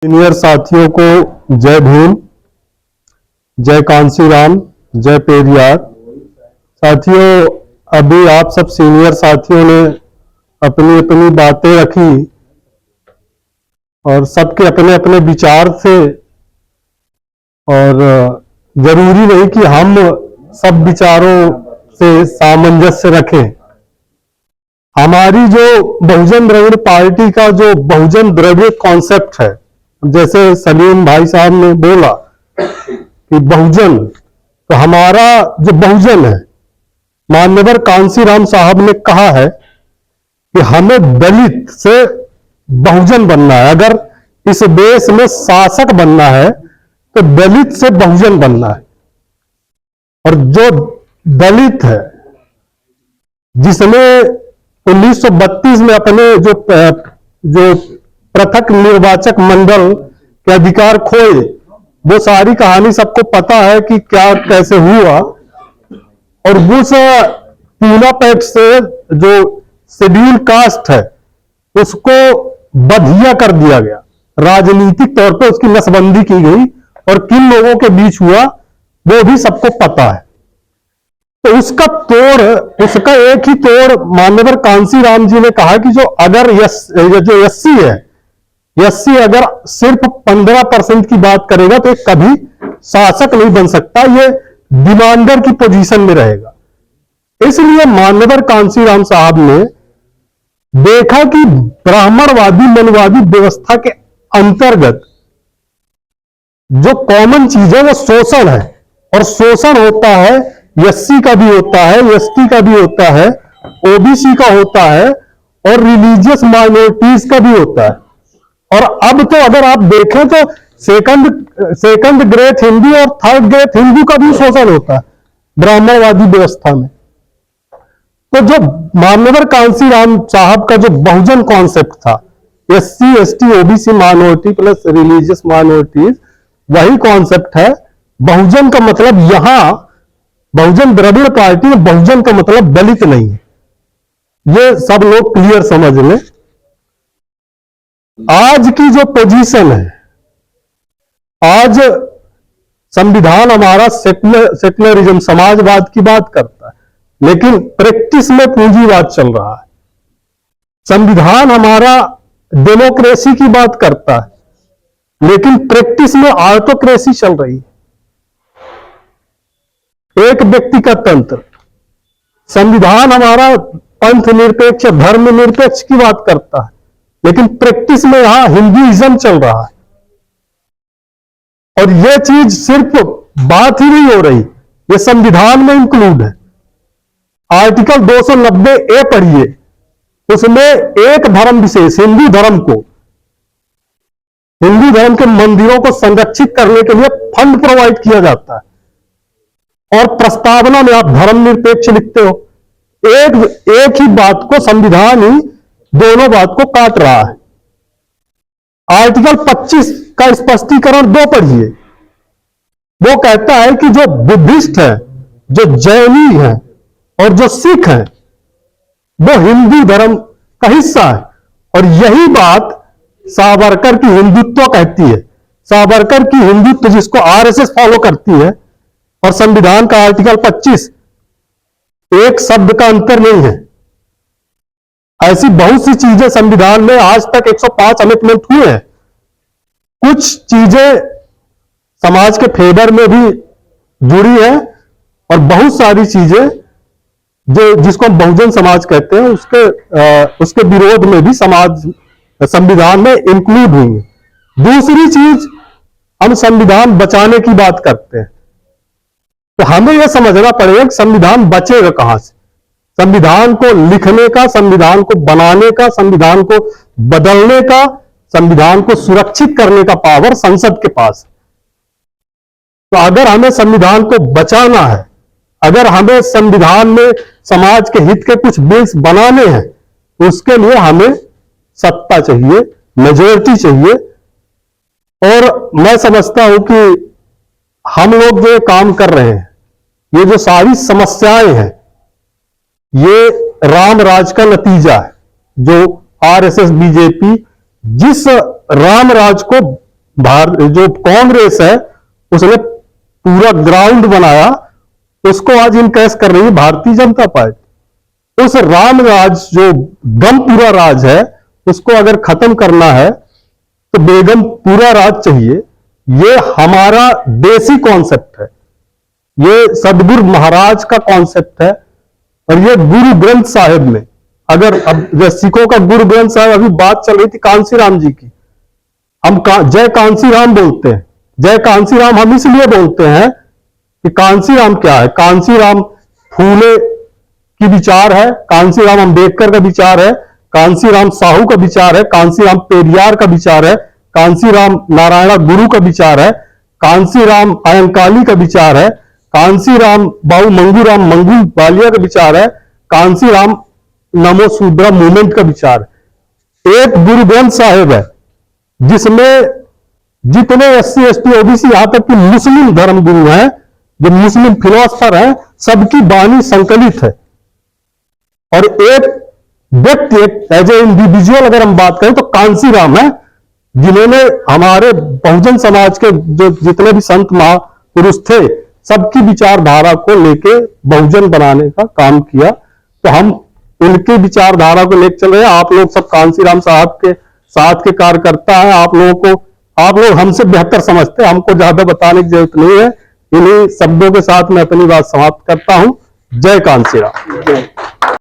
Senior साथियों को जय भीम, जय कांसीराम, जय पेरियार। साथियों, अभी आप सब सीनियर साथियों ने अपनी अपनी बातें रखी और सबके अपने अपने विचार थे और जरूरी नहीं कि हम सब विचारों से सामंजस्य रखें। हमारी जो बहुजन द्रविड़ पार्टी का जो बहुजन द्रविड़ कॉन्सेप्ट है, जैसे सलीम भाई साहब ने बोला कि बहुजन, तो हमारा जो बहुजन है, मान्यवर कांसीराम साहब ने कहा है कि हमें दलित से बहुजन बनना है। अगर इस देश में शासक बनना है तो दलित से बहुजन बनना है। और जो दलित है, जिसने 1932 में अपने जो पृथक निर्वाचक मंडल के अधिकार खोए, वो सारी कहानी सबको पता है कि क्या कैसे हुआ। और उस पूना पैक्ट से जो शेड्यूल कास्ट है उसको बधिया कर दिया गया, राजनीतिक तौर पे उसकी नसबंदी की गई और किन लोगों के बीच हुआ वो भी सबको पता है। तो उसका एक ही तोड़ मान्यवर कांसीराम जी ने कहा कि जो अगर जो एससी है, एससी अगर सिर्फ 15% की बात करेगा तो कभी शासक नहीं बन सकता, ये डिमांडर की पोजीशन में रहेगा। इसलिए मान्यवर कांसीराम साहब ने देखा कि ब्राह्मणवादी मनवादी व्यवस्था के अंतर्गत जो कॉमन चीज है वो शोषण है, और शोषण होता है एससी का भी होता है, एसटी का भी होता है, ओबीसी का होता है और रिलीजियस माइनॉरिटीज का भी होता है। और अब तो अगर आप देखें तो सेकंड ग्रेट हिंदू और थर्ड ग्रेट हिंदू का भी शोषण होता है ब्राह्मणवादी व्यवस्था में। तो जो मान्यवर कांसीराम साहब का जो बहुजन कॉन्सेप्ट था, SC ST OBC minority plus religious minorities, वही कॉन्सेप्ट है। बहुजन का मतलब यहां बहुजन द्रविड़ पार्टी में बहुजन का मतलब दलित नहीं है, ये सब लोग क्लियर समझ लें। आज की जो पोजीशन है, आज संविधान हमारा सेकुलरिज्म समाजवाद की बात करता है, लेकिन प्रैक्टिस में पूंजीवाद चल रहा है। संविधान हमारा डेमोक्रेसी की बात करता है, लेकिन प्रैक्टिस में ऑटोक्रेसी चल रही है, एक व्यक्ति का तंत्र। संविधान हमारा पंथ निरपेक्ष धर्म निरपेक्ष की बात करता है, लेकिन प्रैक्टिस में यहां हिंदुइज्म चल रहा है। और यह चीज सिर्फ बात ही नहीं हो रही, यह संविधान में इंक्लूड है। आर्टिकल 290A पढ़िए, उसमें एक धर्म विशेष हिंदू धर्म के मंदिरों को संरक्षित करने के लिए फंड प्रोवाइड किया जाता है। और प्रस्तावना में आप धर्मनिरपेक्ष लिखते हो। एक ही बात को संविधान ही दोनों बात को काट रहा है। आर्टिकल 25 का स्पष्टीकरण 2 पढ़िए, वो कहता है कि जो बुद्धिस्ट है, जो जैनी है और जो सिख है, वो हिंदू धर्म का हिस्सा है। और यही बात सावरकर की हिंदुत्व कहती है। सावरकर की हिंदुत्व जिसको आरएसएस फॉलो करती है, और संविधान का आर्टिकल 25 एक शब्द का अंतर नहीं है। ऐसी बहुत सी चीजें संविधान में आज तक 105 अमेंडमेंट हुए हैं। कुछ चीजें समाज के फेवर में भी जुड़ी है और बहुत सारी चीजें जिसको हम बहुजन समाज कहते हैं उसके विरोध में भी संविधान में इंक्लूड हुई है। दूसरी चीज, हम संविधान बचाने की बात करते हैं, तो हमें यह समझना पड़ेगा कि संविधान बचेगा कहां से। संविधान को लिखने का, संविधान को बनाने का, संविधान को बदलने का, संविधान को सुरक्षित करने का पावर संसद के पास है। तो अगर हमें संविधान को बचाना है, अगर हमें संविधान में समाज के हित के कुछ बिल्स बनाने हैं, तो उसके लिए हमें सत्ता चाहिए, मेजोरिटी चाहिए। और मैं समझता हूं कि हम लोग जो काम कर रहे हैं, ये जो सारी समस्याएं हैं, ये राम राज का नतीजा है। जो आरएसएस बीजेपी जिस राम राज को जो कांग्रेस है उसने पूरा ग्राउंड बनाया, उसको आज इनकैश कर रही है भारतीय जनता पार्टी। उस राम राज जो गमपुरा राज है उसको अगर खत्म करना है तो बेगम पूरा राज चाहिए। ये हमारा देसी कॉन्सेप्ट है, ये सदगुरु महाराज का कॉन्सेप्ट है। और ये गुरु ग्रंथ साहिब में, अगर अब सिखों का गुरु ग्रंथ साहिब, अभी बात चल रही थी कांसी राम जी की, हम जय कांसी राम बोलते हैं। जय कांसी राम हम इसलिए बोलते हैं कि कांसी राम क्या है? कांसी राम फूले की विचार है, कांसी राम अंबेडकर का विचार है, कांसी राम साहू का विचार है, कांसी राम पेरियार का विचार है, कांसी राम नारायणा गुरु का विचार है, कांसी राम अयंकाली का विचार है, कांसी राम बाबू मंगू राम मंगू बालिया का विचार है, कांसी राम नमो शूद्रा मूवमेंट का विचार है। एक गुरु ग्रंथ साहिब है जिसमें जितने SC ST OBC यहां तक कि मुस्लिम धर्म गुरु हैं, जो मुस्लिम फिलोसफर हैं, सबकी वाणी संकलित है। और एक व्यक्ति एज ए इंडिविजुअल अगर हम बात करें तो कांसी राम है, जिन्होंने हमारे बहुजन समाज के जो जितने भी संत महापुरुष थे सबकी विचारधारा को लेके बहुजन बनाने का काम किया। तो हम उनके विचारधारा को लेकर चल रहे हैं। आप लोग सब कांसी राम साहब के साथ के कार्यकर्ता हैं, आप लोग हमसे बेहतर समझते हैं, हमको ज्यादा बताने की जरूरत नहीं है। इन्हीं शब्दों के साथ मैं अपनी बात समाप्त करता हूं। जय कांसी राम।